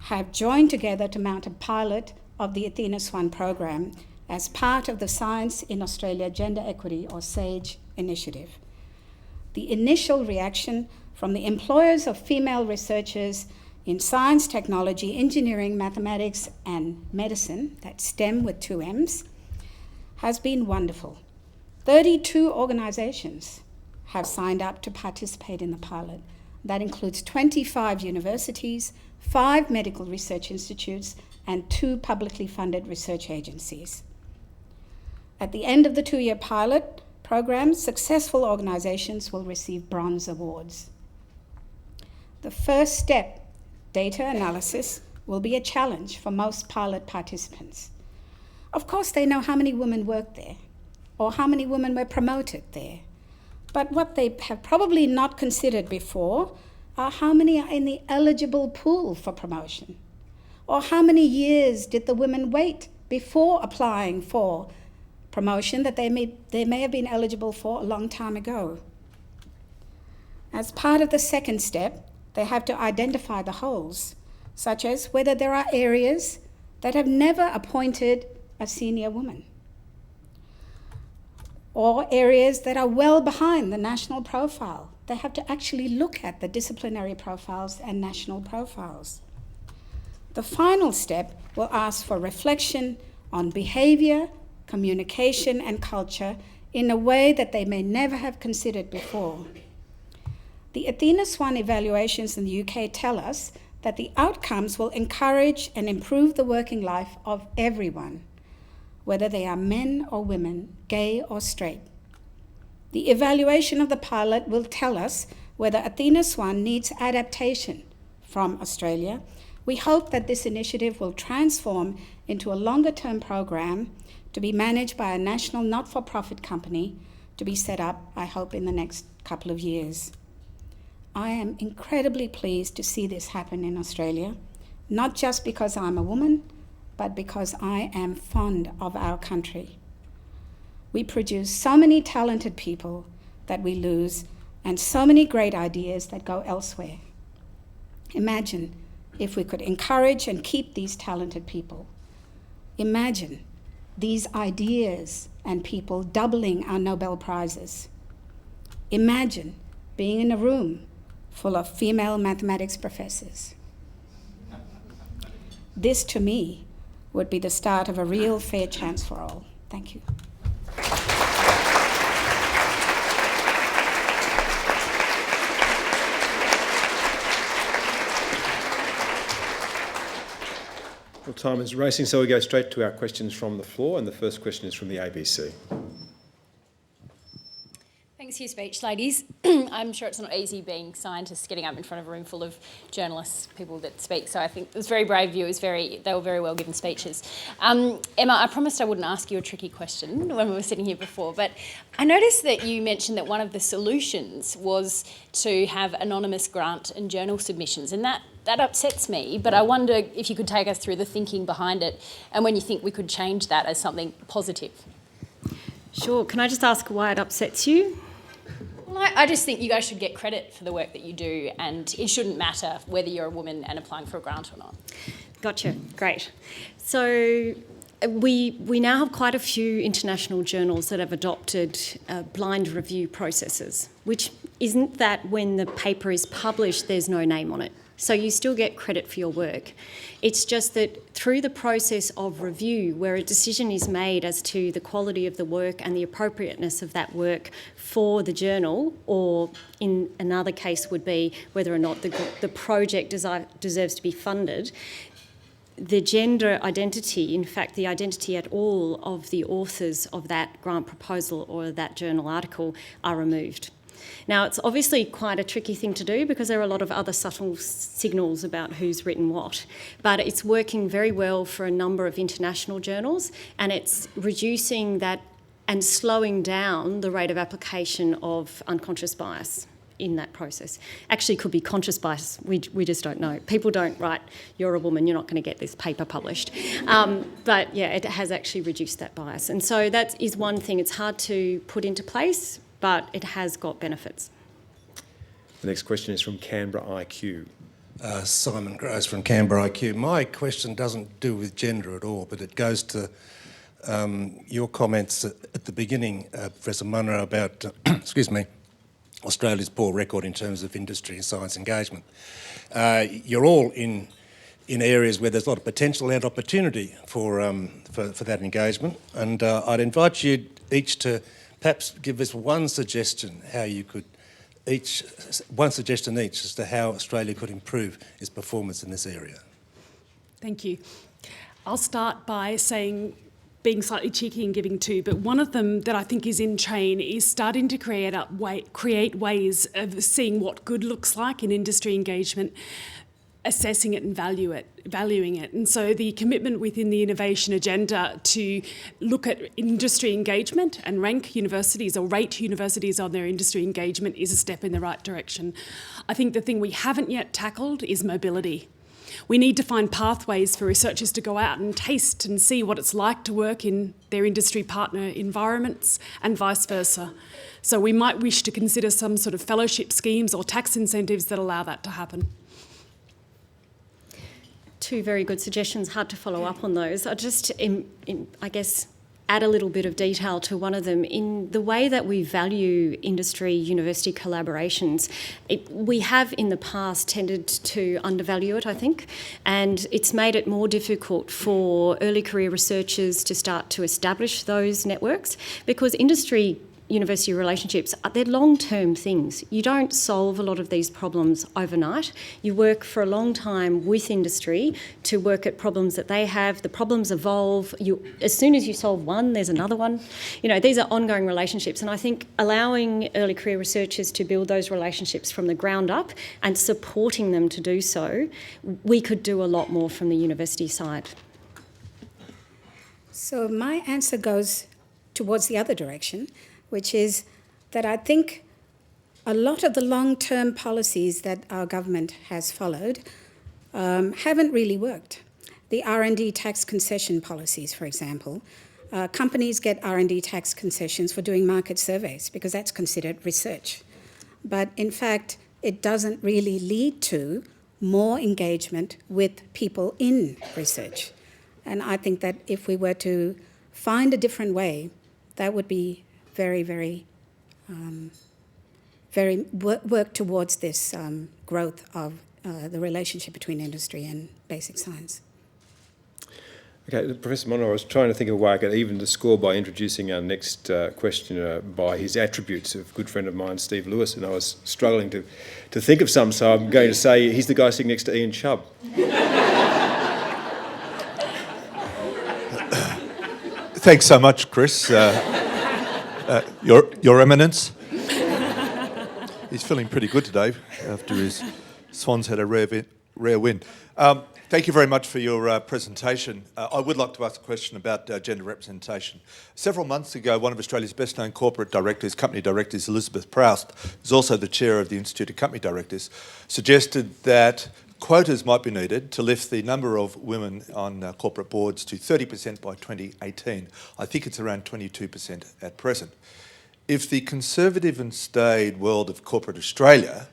have joined together to mount a pilot of the Athena Swan Program as part of the Science in Australia Gender Equity, or SAGE, initiative. The initial reaction from the employers of female researchers in science, technology, engineering, mathematics, and medicine, that's STEM with 2 M's, has been wonderful. 32 organisations have signed up to participate in the pilot. That includes 25 universities, 5 medical research institutes, and 2 publicly funded research agencies. At the end of the 2-year pilot program, successful organisations will receive bronze awards. The first step, data analysis, will be a challenge for most pilot participants. Of course, they know how many women work there or how many women were promoted there. But what they have probably not considered before are how many are in the eligible pool for promotion, or how many years did the women wait before applying for promotion that they may have been eligible for a long time ago. As part of the second step, they have to identify the holes, such as whether there are areas that have never appointed a senior woman, or areas that are well behind the national profile. They have to actually look at the disciplinary profiles and national profiles. The final step will ask for reflection on behaviour, communication and culture in a way that they may never have considered before. The Athena Swan evaluations in the UK tell us that the outcomes will encourage and improve the working life of everyone, whether they are men or women, gay or straight. The evaluation of the pilot will tell us whether Athena Swan needs adaptation from Australia. We hope that this initiative will transform into a longer-term program to be managed by a national not-for-profit company to be set up, I hope, in the next couple of years. I am incredibly pleased to see this happen in Australia, not just because I'm a woman, but because I am fond of our country. We produce so many talented people that we lose, and so many great ideas that go elsewhere. Imagine if we could encourage and keep these talented people. Imagine these ideas and people doubling our Nobel Prizes. Imagine being in a room full of female mathematics professors. This, to me, would be the start of a real fair chance for all. Thank you. Well, time is racing, so we go straight to our questions from the floor, and the first question is from the ABC. Thanks for your speech, ladies. I'm sure it's not easy being scientists getting up in front of a room full of journalists, people that speak, so I think it was very brave of you. They were very well given speeches. Emma, I promised I wouldn't ask you a tricky question when we were sitting here before, but I noticed that you mentioned that one of the solutions was to have anonymous grant and journal submissions, and that upsets me, but I wonder if you could take us through the thinking behind it and when you think we could change that as something positive. Sure. Can I just ask why it upsets you? Well, I just think you guys should get credit for the work that you do, and it shouldn't matter whether you're a woman and applying for a grant or not. Gotcha. Great. So we now have quite a few international journals that have adopted blind review processes, which isn't that when the paper is published, there's no name on it. So you still get credit for your work. It's just that through the process of review, where a decision is made as to the quality of the work and the appropriateness of that work for the journal, or in another case would be whether or not the project deserves to be funded, the gender identity, in fact the identity at all of the authors of that grant proposal or that journal article, are removed. Now, it's obviously quite a tricky thing to do because there are a lot of other subtle signals about who's written what, but it's working very well for a number of international journals, and it's reducing that and slowing down the rate of application of unconscious bias in that process. Actually, it could be conscious bias. We just don't know. People don't write, you're a woman, you're not going to get this paper published. But yeah, it has actually reduced that bias. And so that is one thing. It's hard to put into place, but it has got benefits. The next question is from Canberra IQ. Simon Gross from Canberra IQ. My question doesn't do with gender at all, but it goes to your comments at the beginning, Professor Munro, about Australia's poor record in terms of industry and science engagement. You're all in areas where there's a lot of potential and opportunity for that engagement, and I'd invite you each to perhaps give us one suggestion one suggestion each as to how Australia could improve its performance in this area. Thank you. I'll start by saying being slightly cheeky and giving two, but one of them that I think is in train is starting to create ways of seeing what good looks like in industry engagement, assessing it and valuing it. And so the commitment within the innovation agenda to look at industry engagement and rank universities or rate universities on their industry engagement is a step in the right direction. I think the thing we haven't yet tackled is mobility. We need to find pathways for researchers to go out and taste and see what it's like to work in their industry partner environments and vice versa. So we might wish to consider some sort of fellowship schemes or tax incentives that allow that to happen. Two very good suggestions, hard to follow up on those. I just, I guess, add a little bit of detail to one of them. In the way that we value industry-university collaborations, we have in the past tended to undervalue it, I think, and it's made it more difficult for early career researchers to start to establish those networks, because industry-university relationships, they're long-term things. You don't solve a lot of these problems overnight. You work for a long time with industry to work at problems that they have. The problems evolve. As soon as you solve one, there's another one. These are ongoing relationships, and I think allowing early career researchers to build those relationships from the ground up and supporting them to do so, we could do a lot more from the university side. So my answer goes towards the other direction, which is that I think a lot of the long-term policies that our government has followed haven't really worked. The R&D tax concession policies, for example. Companies get R&D tax concessions for doing market surveys because that's considered research. But in fact, it doesn't really lead to more engagement with people in research. And I think that if we were to find a different way, that would be very work towards this growth of the relationship between industry and basic science. Okay, Professor Monro, I was trying to think of a way I could even the score by introducing our next questioner by his attributes of a good friend of mine, Steve Lewis, and I was struggling to think of some, so I'm going to say he's the guy sitting next to Ian Chubb. Thanks so much, Chris. Your Eminence. He's feeling pretty good today after his Swans had a rare win. Thank you very much for your presentation. I would like to ask a question about gender representation. Several months ago, one of Australia's best-known corporate directors, company directors, Elizabeth Proust, who's also the chair of the Institute of Company Directors, suggested that quotas might be needed to lift the number of women on corporate boards to 30% by 2018. I think it's around 22% at present. If the conservative and staid world of corporate Australia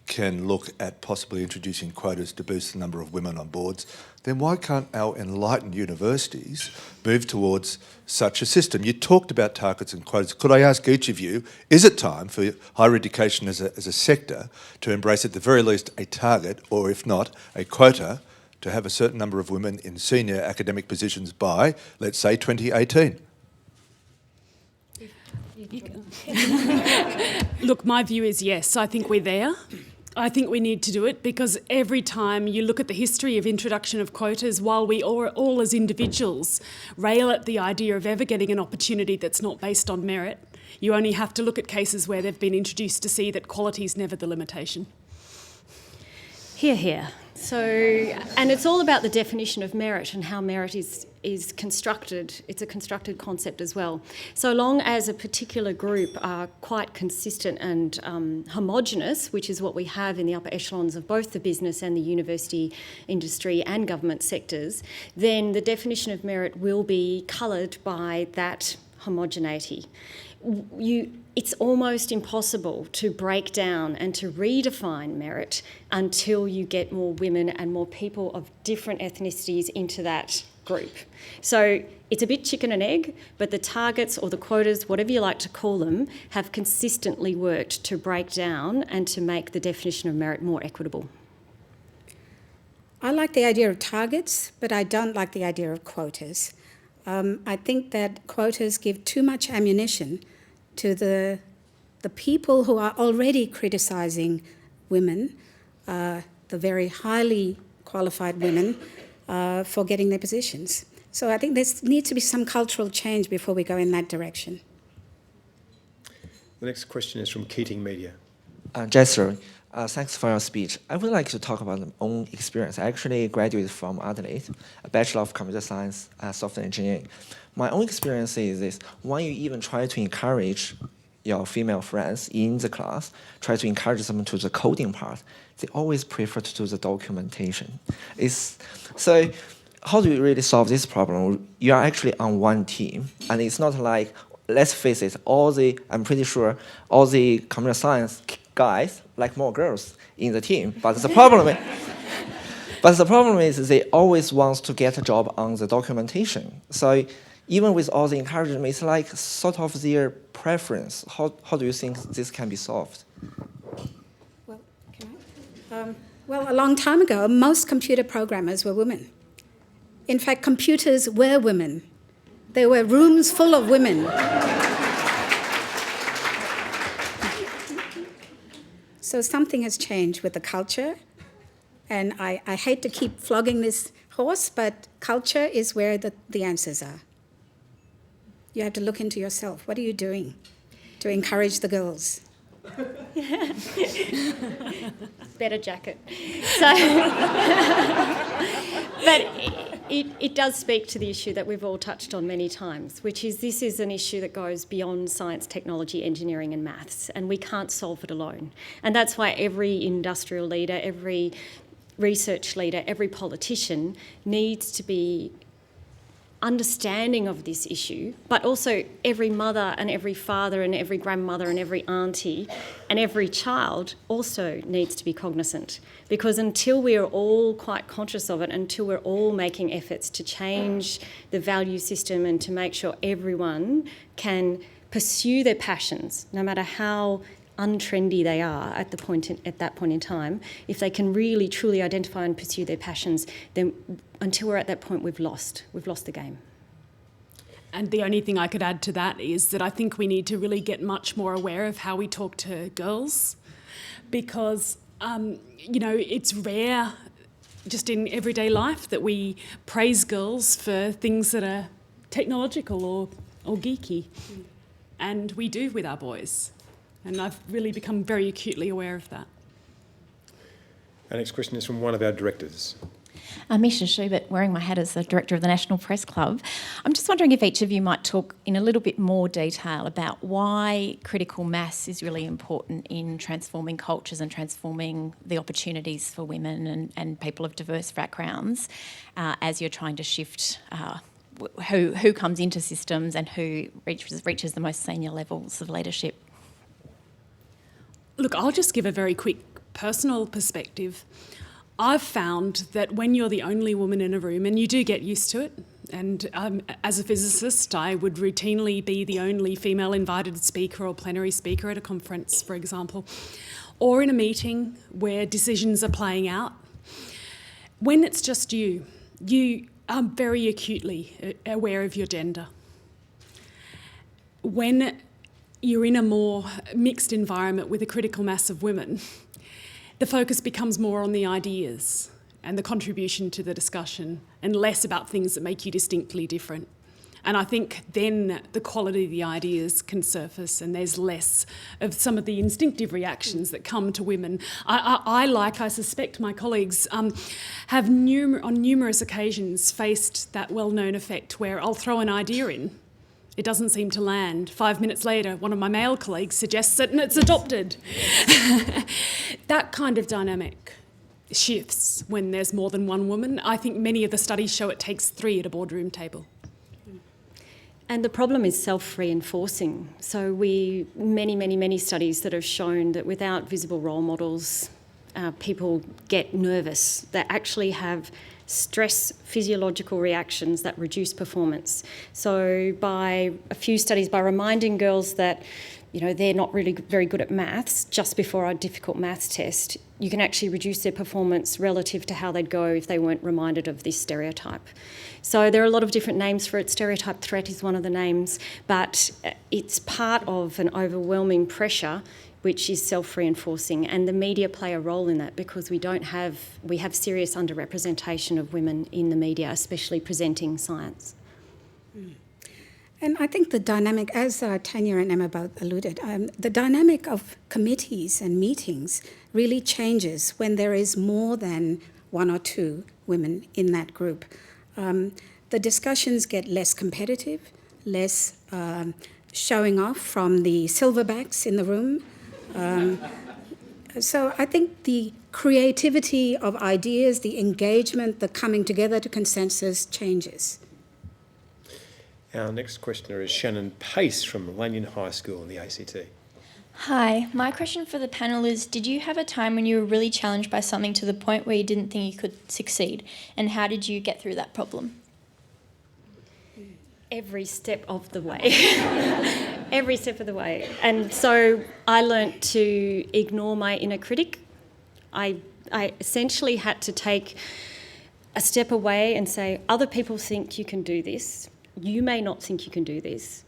can look at possibly introducing quotas to boost the number of women on boards, then why can't our enlightened universities move towards such a system? You talked about targets and quotas. Could I ask each of you, is it time for higher education as a sector to embrace at the very least a target, or if not, a quota, to have a certain number of women in senior academic positions by, let's say, 2018? Look, my view is yes, I think we're there. I think we need to do it because every time you look at the history of introduction of quotas, while we all as individuals rail at the idea of ever getting an opportunity that's not based on merit, you only have to look at cases where they've been introduced to see that quality is never the limitation. Hear, hear. So, and it's all about the definition of merit and how merit is constructed. It's a constructed concept as well. So long as a particular group are quite consistent and homogenous, which is what we have in the upper echelons of both the business and the university, industry and government sectors, then the definition of merit will be coloured by that homogeneity. It's almost impossible to break down and to redefine merit until you get more women and more people of different ethnicities into that group. So it's a bit chicken and egg, but the targets or the quotas, whatever you like to call them, have consistently worked to break down and to make the definition of merit more equitable. I like the idea of targets, but I don't like the idea of quotas. I think that quotas give too much ammunition to the people who are already criticising women, the very highly qualified women, for getting their positions. So I think there needs to be some cultural change before we go in that direction. The next question is from Keating Media. Jester, thanks for your speech. I would like to talk about my own experience. I actually graduated from Adelaide, a Bachelor of Computer Science, Software Engineering. My own experience is this: when you even try to encourage your female friends in the class, try to encourage them to the coding part, they always prefer to do the documentation. So how do you really solve this problem? You are actually on one team, and it's not like, let's face it, I'm pretty sure all the computer science guys like more girls in the team. But the problem is they always want to get a job on the documentation. So even with all the encouragement, it's like sort of their preference. How do you think this can be solved? Well, can I? Well, a long time ago, most computer programmers were women. In fact, computers were women. There were rooms full of women. So something has changed with the culture. And I hate to keep flogging this horse, but culture is where the answers are. You have to look into yourself. What are you doing to encourage the girls? Better jacket. So, but it does speak to the issue that we've all touched on many times, which is this is an issue that goes beyond science, technology, engineering and maths, and we can't solve it alone. And that's why every industrial leader, every research leader, every politician needs to be understanding of this issue, but also every mother and every father and every grandmother and every auntie and every child also needs to be cognizant, because until we are all quite conscious of it, until we're all making efforts to change the value system and to make sure everyone can pursue their passions, no matter how untrendy they are at that point in time, if they can really truly identify and pursue their passions, then until we're at that point, we've lost the game. And the only thing I could add to that is that I think we need to really get much more aware of how we talk to girls, because it's rare just in everyday life that we praise girls for things that are technological or geeky, and we do with our boys. And I've really become very acutely aware of that. Our next question is from one of our directors. Misha Schubert, wearing my hat as the Director of the National Press Club. I'm just wondering if each of you might talk in a little bit more detail about why critical mass is really important in transforming cultures and transforming the opportunities for women and people of diverse backgrounds as you're trying to shift who comes into systems and who reaches the most senior levels of leadership. Look, I'll just give a very quick personal perspective. I've found that when you're the only woman in a room, and you do get used to it, and as a physicist, I would routinely be the only female invited speaker or plenary speaker at a conference, for example, or in a meeting where decisions are playing out. When it's just you are very acutely aware of your gender. When you're in a more mixed environment with a critical mass of women, the focus becomes more on the ideas and the contribution to the discussion and less about things that make you distinctly different. And I think then the quality of the ideas can surface and there's less of some of the instinctive reactions that come to women. I suspect my colleagues, have on numerous occasions faced that well-known effect where I'll throw an idea in. It doesn't seem to land. 5 minutes later, one of my male colleagues suggests it and it's adopted. That kind of dynamic shifts when there's more than one woman. I think many of the studies show it takes 3 at a boardroom table. And the problem is self-reinforcing. So many studies that have shown that without visible role models, people get nervous. They actually have stress physiological reactions that reduce performance. So by a few studies, by reminding girls that they're not really very good at maths just before a difficult maths test, you can actually reduce their performance relative to how they'd go if they weren't reminded of this stereotype. So there are a lot of different names for it. Stereotype threat is one of the names, but it's part of an overwhelming pressure which is self-reinforcing, and the media play a role in that because we have serious underrepresentation of women in the media, especially presenting science. And I think the dynamic, as Tanya and Emma both alluded, the dynamic of committees and meetings really changes when there is more than one or two women in that group. The discussions get less competitive, less showing off from the silverbacks in the room. So I think the creativity of ideas, the engagement, the coming together to consensus changes. Our next questioner is Shannon Pace from Lanyon High School in the ACT. Hi, my question for the panel is, did you have a time when you were really challenged by something to the point where you didn't think you could succeed? And how did you get through that problem? Every step of the way. Every step of the way. And so I learnt to ignore my inner critic. I essentially had to take a step away and say, other people think you can do this. You may not think you can do this.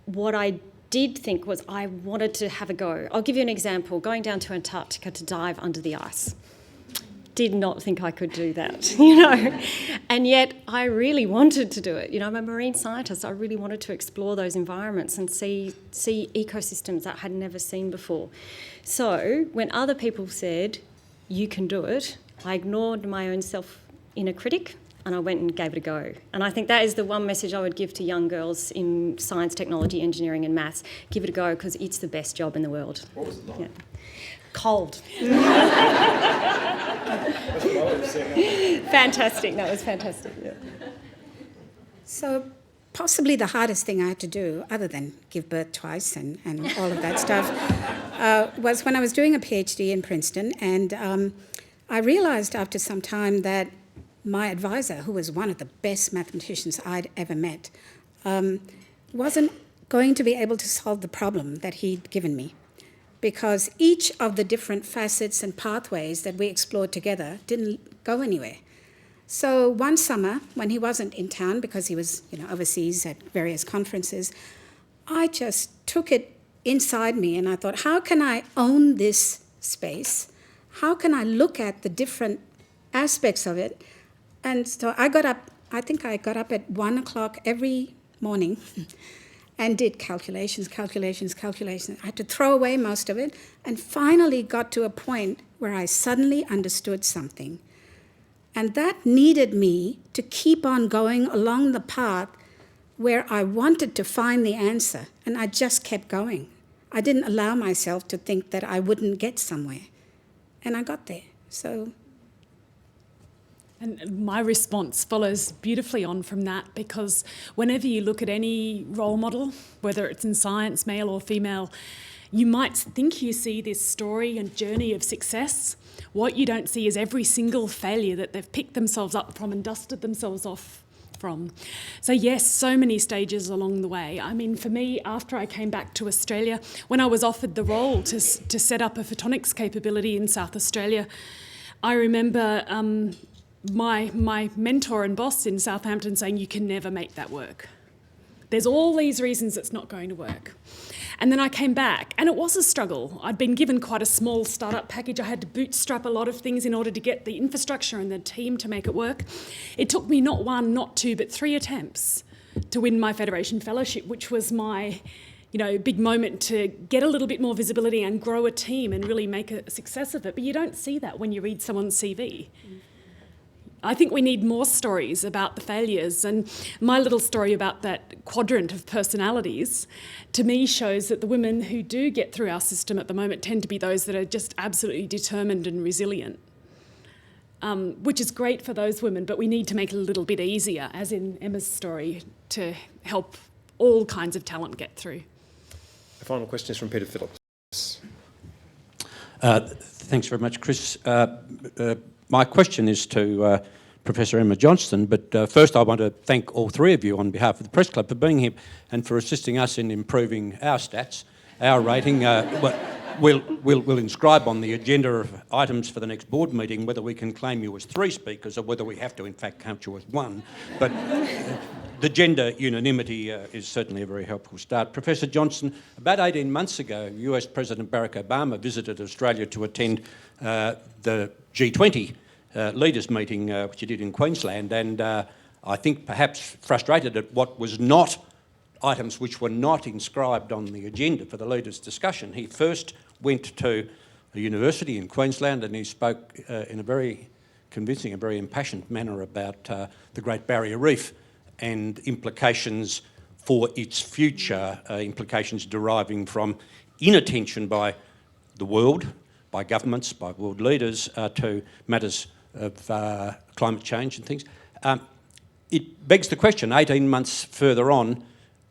What I did think was I wanted to have a go. I'll give you an example. Going down to Antarctica to dive under the ice. Did not think I could do that, and yet I really wanted to do it. I'm a marine scientist. I really wanted to explore those environments and see ecosystems that I had never seen before. So when other people said, you can do it, I ignored my own inner critic and I went and gave it a go. And I think that is the one message I would give to young girls in science, technology, engineering and maths. Give it a go because it's the best job in the world. What was it like? Yeah. Cold. Fantastic. That was fantastic. Yeah. So possibly the hardest thing I had to do, other than give birth twice and all of that stuff, was when I was doing a PhD in Princeton, and I realised after some time that my advisor, who was one of the best mathematicians I'd ever met, wasn't going to be able to solve the problem that he'd given me, because each of the different facets and pathways that we explored together didn't go anywhere. So one summer, when he wasn't in town because he was overseas at various conferences, I just took it inside me and I thought, how can I own this space? How can I look at the different aspects of it? And so I got up at 1 o'clock every morning and did calculations. I had to throw away most of it and finally got to a point where I suddenly understood something. And that needed me to keep on going along the path where I wanted to find the answer. And I just kept going. I didn't allow myself to think that I wouldn't get somewhere. And I got there. So. And my response follows beautifully on from that, because whenever you look at any role model, whether it's in science, male or female, you might think you see this story and journey of success. What you don't see is every single failure that they've picked themselves up from and dusted themselves off from. So yes, so many stages along the way. I mean, for me, after I came back to Australia, when I was offered the role to set up a photonics capability in South Australia, I remember my mentor and boss in Southampton saying, you can never make that work. There's all these reasons it's not going to work. And then I came back, and it was a struggle. I'd been given quite a small startup package. I had to bootstrap a lot of things in order to get the infrastructure and the team to make it work. It took me not 1, not 2, but 3 attempts to win my Federation Fellowship, which was my big moment to get a little bit more visibility and grow a team and really make a success of it. But you don't see that when you read someone's CV. I think we need more stories about the failures, and my little story about that quadrant of personalities to me shows that the women who do get through our system at the moment tend to be those that are just absolutely determined and resilient, which is great for those women, but we need to make it a little bit easier, as in Emma's story, to help all kinds of talent get through. The final question is from Peter Phillips. Thanks very much, Chris. My question is to Professor Emma Johnston, but first I want to thank all three of you on behalf of the Press Club for being here and for assisting us in improving our stats, our rating. we'll inscribe on the agenda of items for the next board meeting whether we can claim you as 3 speakers or whether we have to in fact count you as 1. But the gender unanimity is certainly a very helpful start. Professor Johnston, about 18 months ago, US President Barack Obama visited Australia to attend the G20 leaders meeting, which he did in Queensland, and I think perhaps frustrated at what was not items which were not inscribed on the agenda for the leaders' discussion. He first went to a university in Queensland and he spoke in a very convincing and very impassioned manner about the Great Barrier Reef and implications for its future, implications deriving from inattention by the world, by governments, by world leaders to matters of climate change and things. It begs the question, 18 months further on,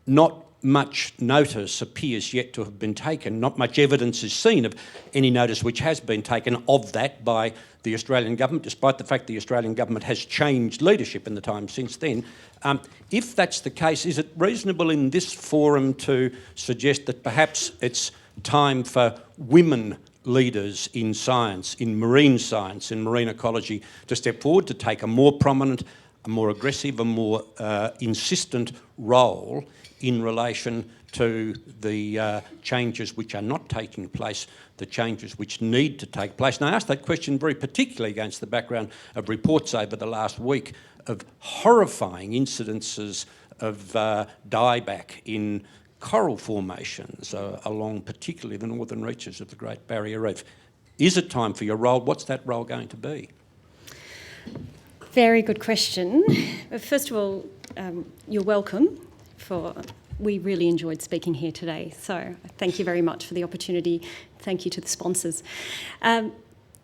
not much notice appears yet to have been taken, not much evidence is seen of any notice which has been taken of that by the Australian government, despite the fact the Australian government has changed leadership in the time since then. If that's the case, is it reasonable in this forum to suggest that perhaps it's time for women leaders in science, in marine ecology, to step forward, to take a more prominent, a more aggressive, a more insistent role in relation to the changes which are not taking place, the changes which need to take place? And I ask that question very particularly against the background of reports over the last week of horrifying incidences of dieback in coral formations along particularly the northern reaches of the Great Barrier Reef. Is it time for your role? What's that role going to be? Very good question. First of all, you're welcome. We really enjoyed speaking here today, so thank you very much for the opportunity. Thank you to the sponsors.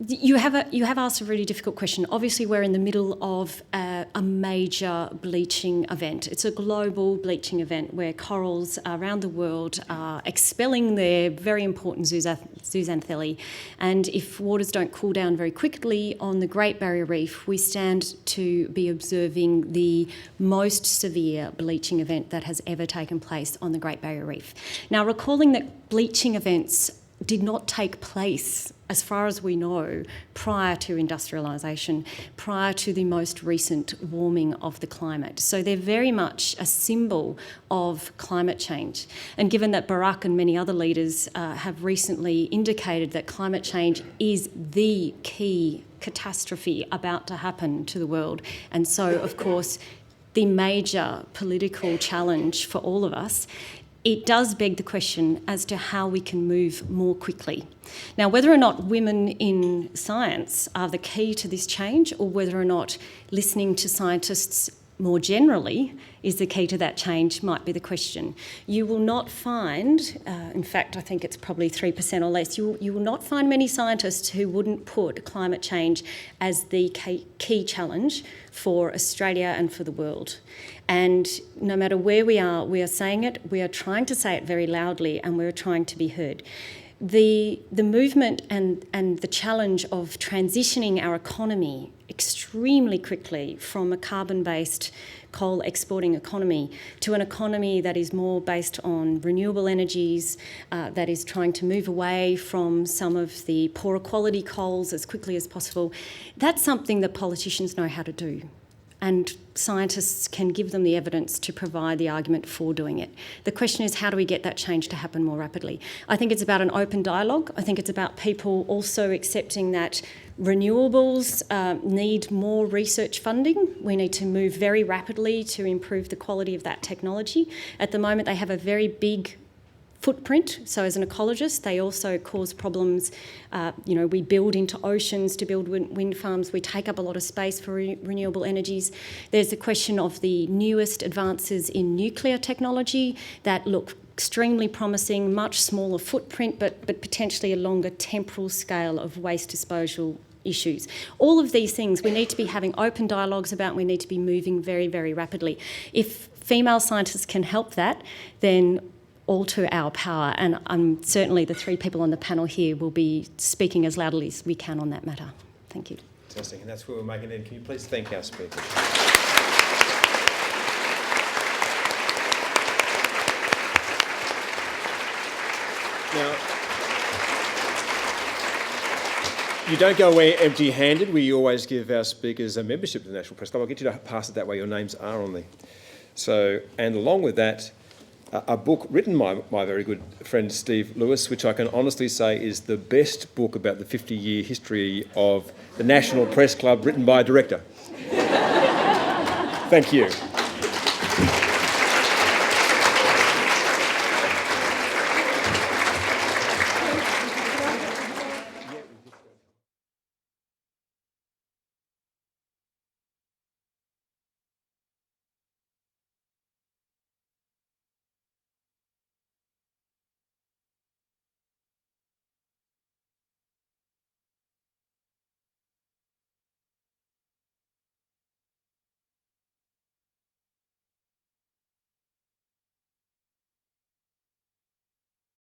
You have asked a really difficult question. Obviously, we're in the middle of a major bleaching event. It's a global bleaching event where corals around the world are expelling their very important zooxanthellae. And if waters don't cool down very quickly on the Great Barrier Reef, we stand to be observing the most severe bleaching event that has ever taken place on the Great Barrier Reef. Now, recalling that bleaching events did not take place, as far as we know, prior to industrialisation, prior to the most recent warming of the climate. So they're very much a symbol of climate change. And given that Barack and many other leaders have recently indicated that climate change is the key catastrophe about to happen to the world, and so, of course, the major political challenge for all of us, it does beg the question as to how we can move more quickly. Now, whether or not women in science are the key to this change, or whether or not listening to scientists more generally is the key to that change, might be the question. You will not find, in fact, I think it's probably 3% or less, you will not find many scientists who wouldn't put climate change as the key challenge for Australia and for the world. And no matter where we are saying it, we are trying to say it very loudly, and we're trying to be heard. The movement and the challenge of transitioning our economy extremely quickly from a carbon-based coal exporting economy to an economy that is more based on renewable energies, that is trying to move away from some of the poorer quality coals as quickly as possible, that's something that politicians know how to do. And scientists can give them the evidence to provide the argument for doing it. The question is, how do we get that change to happen more rapidly? I think it's about an open dialogue. I think it's about people also accepting that renewables need more research funding. We need to move very rapidly to improve the quality of that technology. At the moment, they have a very big footprint. So as an ecologist, they also cause problems. We build into oceans to build wind farms. We take up a lot of space for renewable energies. There's the question of the newest advances in nuclear technology that look extremely promising, much smaller footprint, but potentially a longer temporal scale of waste disposal issues. All of these things we need to be having open dialogues about. We need to be moving very, very rapidly. If female scientists can help that, then all to our power, and certainly the 3 people on the panel here will be speaking as loudly as we can on that matter. Thank you. Fantastic, and that's where we're making it. Can you please thank our speakers? Now, You don't go away empty-handed. We always give our speakers a membership to the National Press Club. I'll get you to pass it that way. Your names are on there. So, and along with that, a book written by my very good friend Steve Lewis, which I can honestly say is the best book about the 50-year history of the National Press Club written by a director. Thank you.